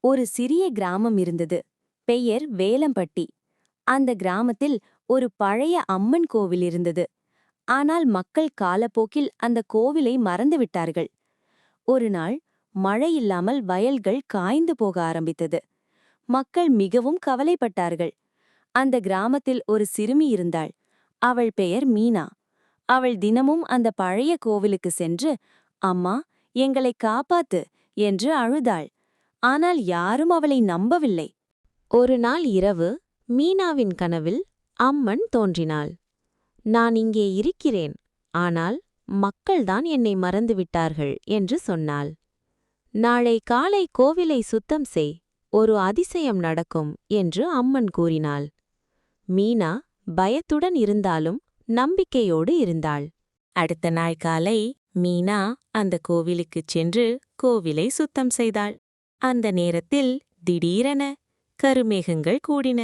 ஒரு சிறிய கிராமம் இருந்தது. பெயர் வேலம்பட்டி. அந்த கிராமத்தில் ஒரு பழைய அம்மன் கோவில் இருந்தது. ஆனால் மக்கள் காலப்போக்கில் அந்த கோவிலை மறந்துவிட்டார்கள். ஒரு நாள் மழை இல்லாமல் வயல்கள் காய்ந்து போக ஆரம்பித்தது. மக்கள் மிகவும் கவலைப்பட்டார்கள். அந்த கிராமத்தில் ஒரு சிறுமி இருந்தாள். அவள் பெயர் மீனா. அவள் தினமும் அந்த பழைய கோவிலுக்கு சென்று, அம்மா, எங்களை காப்பாத்து என்று அழுதாள். ஆனால் யாரும் அவளை நம்பவில்லை. ஒரு நாள் இரவு மீனாவின் கனவில் அம்மன் தோன்றினாள். நான் இங்கே இருக்கிறேன், ஆனால் மக்கள்தான் என்னை மறந்துவிட்டார்கள் என்று சொன்னாள். நாளை காலை கோவிலை சுத்தம் செய், ஒரு அதிசயம் நடக்கும் என்று அம்மன் கூறினாள். மீனா பயத்துடன் இருந்தாலும் நம்பிக்கையோடு இருந்தாள். அடுத்த நாள் காலை மீனா அந்த கோவிலுக்குச் சென்று கோவிலை சுத்தம் செய்தாள். அந்த நேரத்தில் திடீரென கருமேகங்கள் கூடின.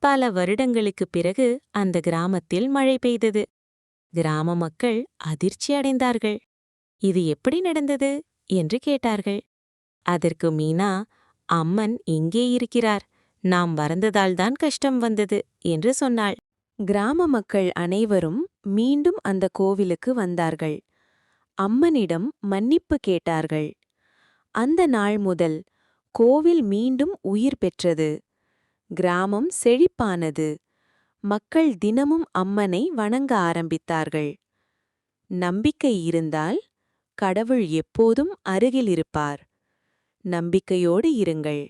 பல வருடங்களுக்குப் பிறகு அந்த கிராமத்தில் மழை பெய்தது. கிராம மக்கள் அதிர்ச்சி அடைந்தார்கள். இது எப்படி நடந்தது என்று கேட்டார்கள். அதற்கு மீனா, அம்மன் இங்கே இருக்கிறார், நாம் மறந்ததால்தான் கஷ்டம் வந்தது என்று சொன்னாள். கிராம மக்கள் அனைவரும் மீண்டும் அந்த கோவிலுக்கு வந்தார்கள். அம்மனிடம் மன்னிப்பு கேட்டார்கள். அந்த நாள் முதல் கோவில் மீண்டும் உயிர் பெற்றது. கிராமம் செழிப்பானது. மக்கள் தினமும் அம்மனை வணங்க ஆரம்பித்தார்கள். நம்பிக்கை இருந்தால் கடவுள் எப்போதும் அருகில் இருப்பார். நம்பிக்கையோடு இருங்கள்.